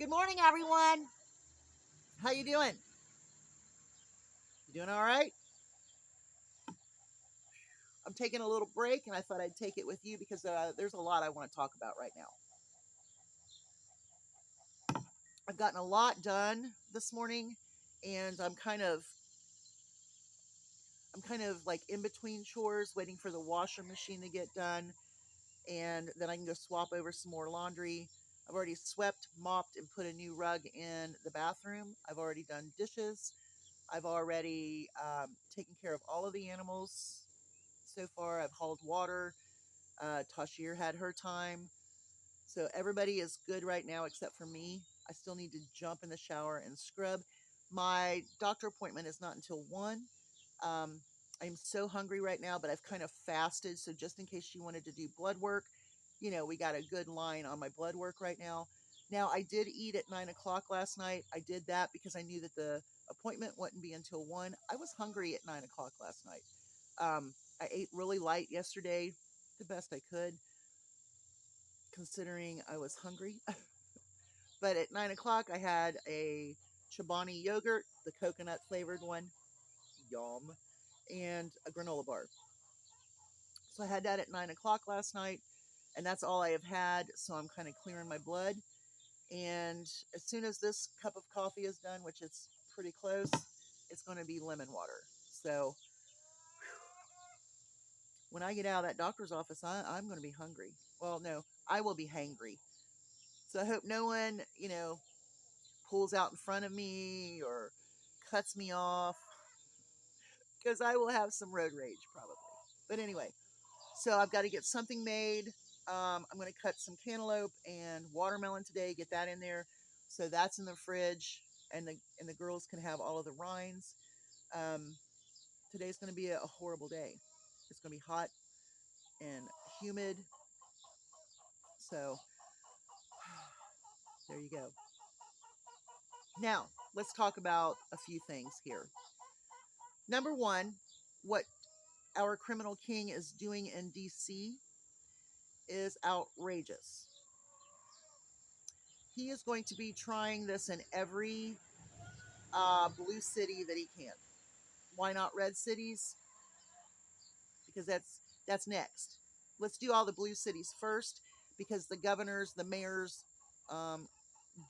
Good morning, everyone. How you doing? You doing all right? I'm taking a little break, and I thought I'd take it with you because there's a lot I want to talk about right now. I've gotten a lot done this morning, and I'm kind of like in between chores, waiting for the washer machine to get done, and then I can go swap over some more laundry. I've already swept, mopped, and put a new rug in the bathroom. I've already done dishes. I've already taken care of all of the animals so far. I've hauled water. Tashir had her time. So everybody is good right now except for me. I still need to jump in the shower and scrub. My doctor appointment is not until 1. Um, I'm so hungry right now, but I've kind of fasted. So just in case she wanted to do blood work, we got a good line on my blood work right now. Now, I did eat at 9 o'clock last night. I did that because I knew that the appointment wouldn't be until 1. I was hungry at 9 o'clock last night. I ate really light yesterday, the best I could, considering I was hungry. But at 9 o'clock, I had a Chobani yogurt, the coconut flavored one, yum, and a granola bar. So I had that at 9 o'clock last night, and that's all I have had. So I'm kind of clearing my blood. And as soon as this cup of coffee is done, which is pretty close, it's going to be lemon water. So when I get out of that doctor's office, I'm going to be hungry. Well, no, I will be hangry. So I hope no one, pulls out in front of me or cuts me off because I will have some road rage probably. But anyway, so I've got to get something made. I'm going to cut some cantaloupe and watermelon today, get that in there. So that's in the fridge, and the girls can have all of the rinds. Um, Today's going to be a horrible day. It's going to be hot and humid. So there you go. Now, let's talk about a few things here. Number one, what our criminal king is doing in DC is outrageous. He is going to be trying this in every blue city that he can. Why not red cities? Because that's next. Let's do all the blue cities first because the governors, the mayors, um,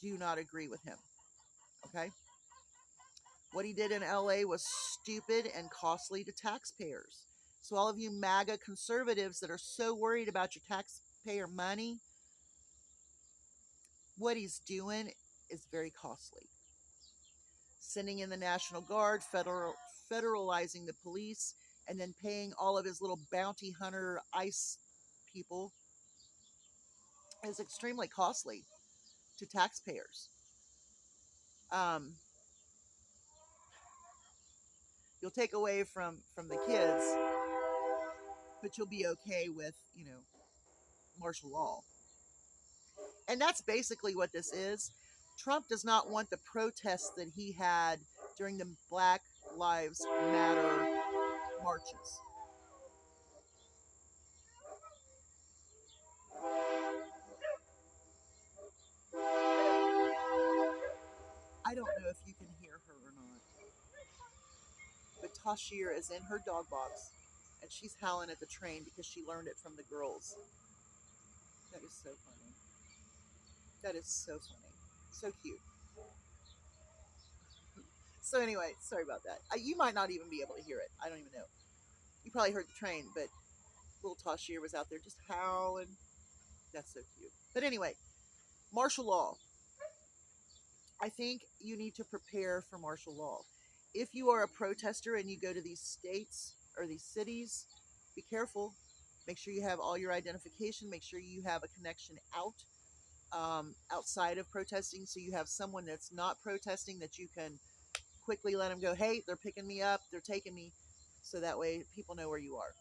do not agree with him. Okay, what he did in LA was stupid and costly to taxpayers. So all of you MAGA conservatives that are so worried about your taxpayer money, what he's doing is very costly. Sending in the National Guard, federalizing the police, and then paying all of his little bounty hunter ICE people is extremely costly to taxpayers. Um, you'll take away from the kids, but you'll be okay with martial law. And that's basically what this is. Trump does not want the protests that he had during the Black Lives Matter marches. I don't know if you can hear her or not, but Tashir is in her dog box and she's howling at the train because she learned it from the girls. That is so funny. That is so funny. So cute. So anyway, sorry about that. You might not even be able to hear it. I don't even know. You probably heard the train, but little Tashir was out there just howling. That's so cute. But anyway, martial law. I think you need to prepare for martial law. If you are a protester and you go to these states or these cities, be careful. Make sure you have all your identification. Make sure you have a connection outside of protesting, so you have someone that's not protesting that you can quickly let them go. Hey, they're picking me up. They're taking me, so that way people know where you are.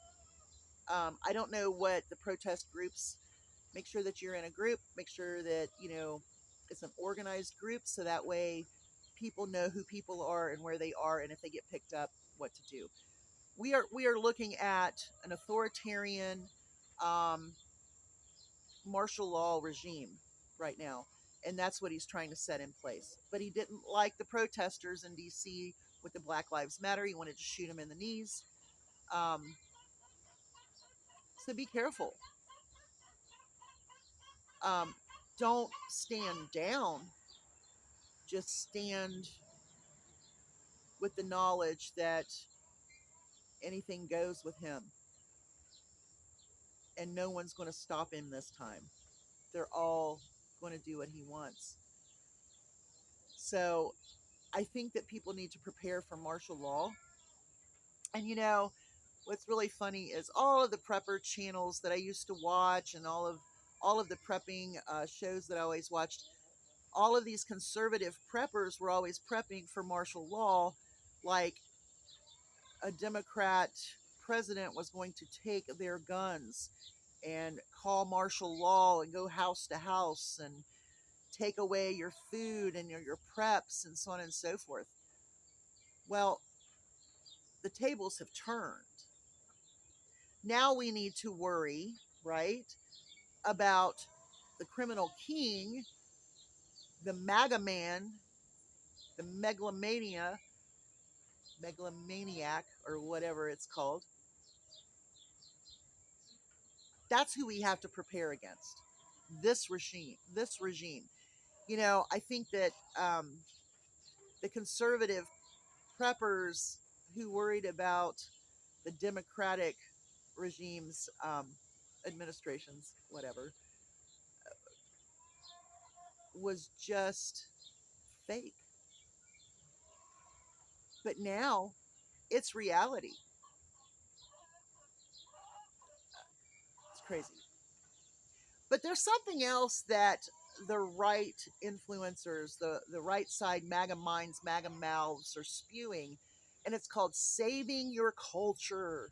I don't know what the protest groups. Make sure that you're in a group. Make sure that it's an organized group, so that way people know who people are and where they are, and if they get picked up, what to do. We are looking at an authoritarian um, martial law regime right now, And that's what he's trying to set in place. But he didn't like the protesters in DC with the Black Lives Matter. He wanted to shoot them in the knees. Um, so be careful. Um, don't stand down. Just stand with the knowledge that anything goes with him, and no one's going to stop him this time. They're all going to do what he wants. So I think that people need to prepare for martial law. And what's really funny is all of the prepper channels that I used to watch, and all of the prepping shows that I always watched. All of these conservative preppers were always prepping for martial law, like a Democrat president was going to take their guns and call martial law and go house to house and take away your food and your preps and so on and so forth. Well, the tables have turned. Now we need to worry, right, about the criminal king, the MAGA man, the megalomaniac, or whatever it's called. That's who we have to prepare against. This regime. This regime. I think that the conservative preppers who worried about the Democratic regimes, administrations, whatever, was just fake. But now it's reality. It's crazy. But there's something else that the right influencers, the right side MAGA minds, MAGA mouths are spewing, and it's called saving your culture.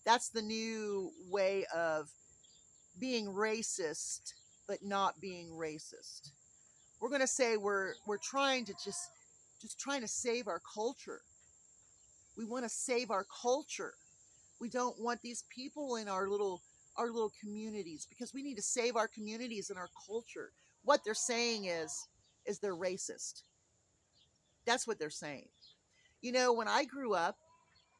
That's the new way of being racist, but not being racist. We're going to say we're trying to just trying to save our culture. We want to save our culture. We don't want these people in our little communities, because we need to save our communities and our culture. What they're saying is they're racist. That's what they're saying. When I grew up,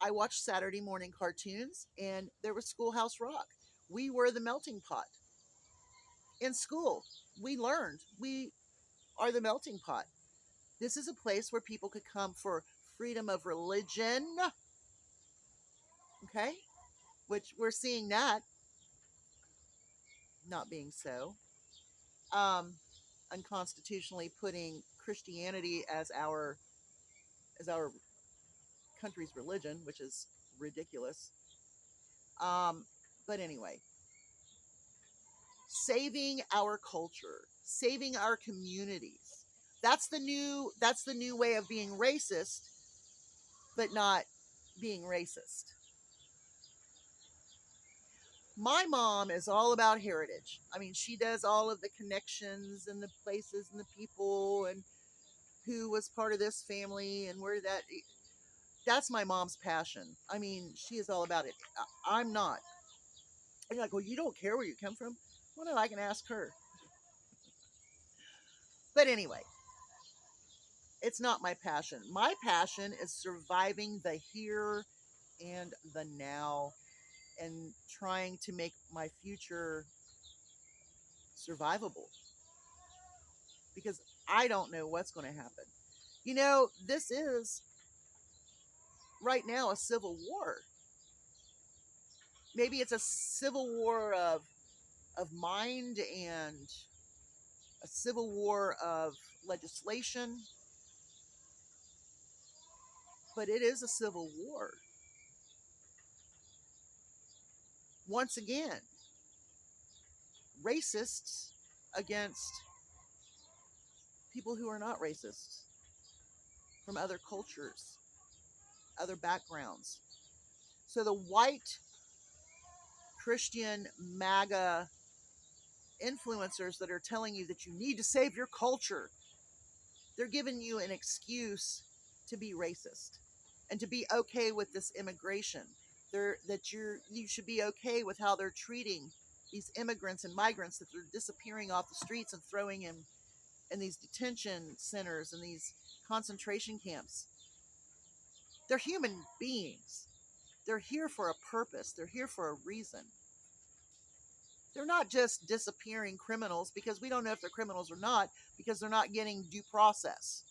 I watched Saturday morning cartoons, and there was Schoolhouse Rock. We were the melting pot. In school, we learned we are the melting pot. This is a place where people could come for freedom of religion, okay? Which we're seeing that not being so. Um, Unconstitutionally putting Christianity as our country's religion, which is ridiculous. But anyway, saving our culture, saving our communities. That's the new way of being racist, but not being racist. My mom is all about heritage. I mean, she does all of the connections and the places and the people and who was part of this family and where that's my mom's passion. I mean, she is all about it. I'm not. And you're like, well, you don't care where you come from? Well, no, I can ask her. But anyway, it's not my passion. My passion is surviving the here and the now, and trying to make my future survivable, because I don't know what's going to happen. This is right now a civil war. Maybe it's a civil war of mind, and a civil war of legislation, but it is a civil war. Once again, racists against people who are not racists, from other cultures, other backgrounds. So the white Christian MAGA influencers that are telling you that you need to save your culture, they're giving you an excuse to be racist and to be okay with this immigration. You should be okay with how they're treating these immigrants and migrants that they're disappearing off the streets and throwing in these detention centers and these concentration camps. They're human beings. They're here for a purpose. They're here for a reason. They're not just disappearing criminals because we don't know if they're criminals or not because they're not getting due process.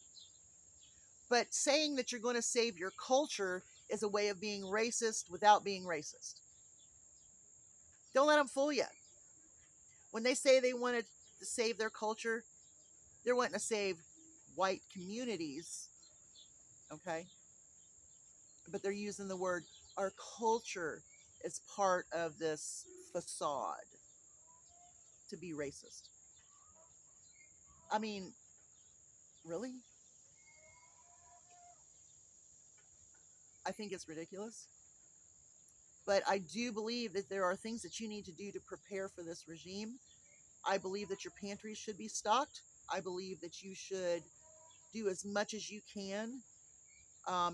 But saying that you're going to save your culture is a way of being racist without being racist. Don't let them fool you. When they say they wanted to save their culture, they're wanting to save white communities, okay? But they're using the word our culture as part of this facade to be racist. I mean, really? I think it's ridiculous. But I do believe that there are things that you need to do to prepare for this regime. I believe that your pantries should be stocked. I believe that you should do as much as you can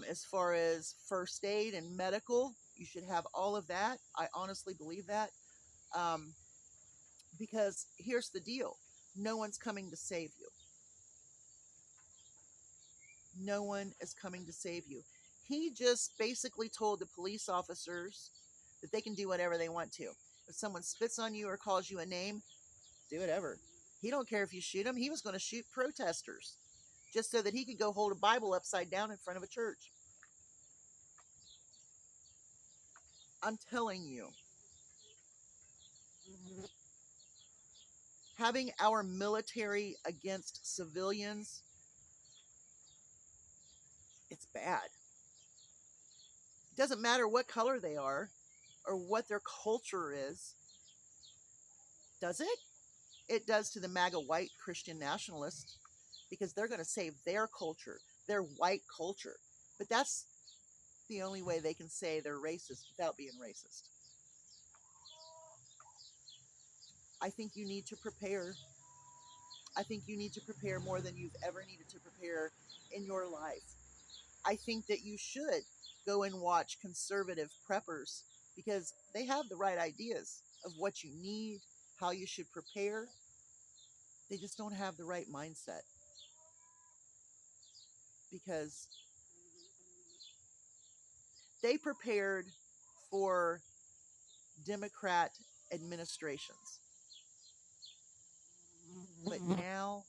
as far as first aid and medical. You should have all of that. I honestly believe that. Um, because here's the deal, no one's coming to save you. No one is coming to save you. He just basically told the police officers that they can do whatever they want to. If someone spits on you or calls you a name, do whatever. He don't care if you shoot him. He was going to shoot protesters just so that he could go hold a Bible upside down in front of a church. I'm telling you, having our military against civilians, it's bad. It doesn't matter what color they are or what their culture is, does it? It does to the MAGA white Christian nationalists because they're going to save their culture, their white culture. But that's the only way they can say they're racist without being racist. I think you need to prepare. I think you need to prepare more than you've ever needed to prepare in your life. I think that you should go and watch conservative preppers because they have the right ideas of what you need, how you should prepare. They just don't have the right mindset because they prepared for Democrat administrations. But now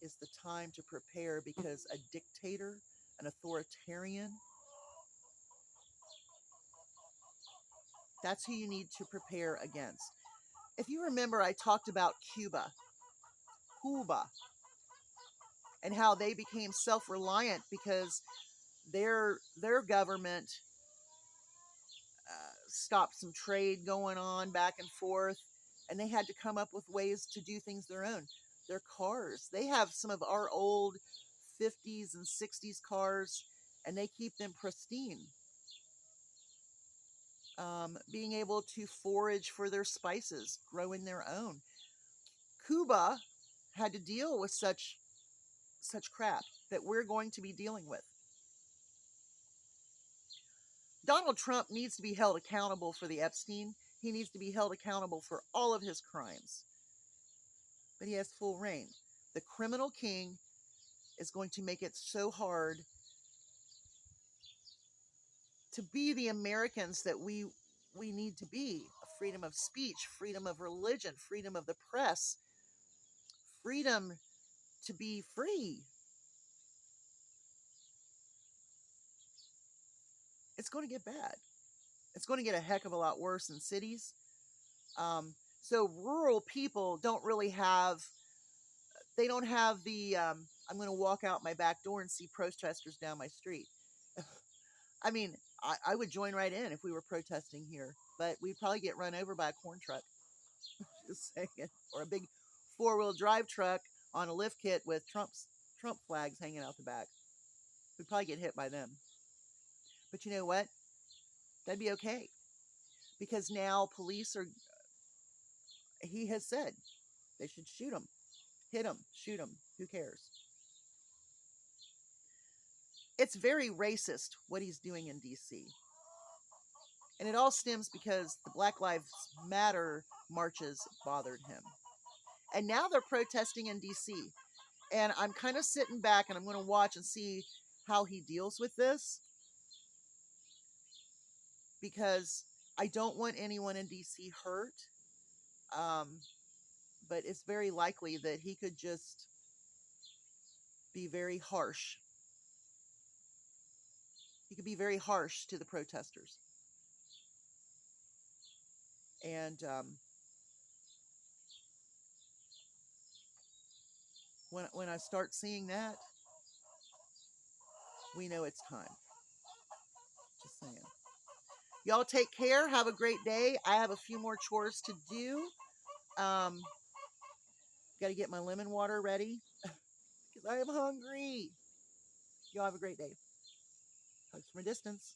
is the time to prepare because a dictator, an authoritarian, that's who you need to prepare against. If you remember, I talked about Cuba, and how they became self-reliant because their government stopped some trade going on back and forth, and they had to come up with ways to do things their own. Their cars, they have some of our old 50s and 60s cars, and they keep them pristine. Being able to forage for their spices, growing their own. Cuba had to deal with such crap that we're going to be dealing with. Donald Trump needs to be held accountable for the Epstein. He needs to be held accountable for all of his crimes. But he has full reign. The criminal king is going to make it so hard to be the Americans that we need to be. Freedom of speech, freedom of religion, freedom of the press, freedom to be free. It's going to get bad. It's going to get a heck of a lot worse in cities. So rural people don't really have, they don't have the, I'm going to walk out my back door and see protesters down my street. I mean, I would join right in if we were protesting here, but we'd probably get run over by a corn truck. Just saying. Or a big four-wheel drive truck on a lift kit with Trump flags hanging out the back. We'd probably get hit by them. But you know what? That'd be okay. Because now police are, he has said, they should shoot them. Hit them, shoot them. Who cares? It's very racist what he's doing in D.C. And it all stems because the Black Lives Matter marches bothered him. And now they're protesting in DC. And I'm kind of sitting back and I'm going to watch and see how he deals with this, because I don't want anyone in DC hurt. Um, but it's very likely that he could just be very harsh. He could be very harsh to the protesters. And when I start seeing that, we know it's time. Just saying. Y'all take care. Have a great day. I have a few more chores to do. Got to get my lemon water ready because I am hungry. Y'all have a great day. Hugs from a distance.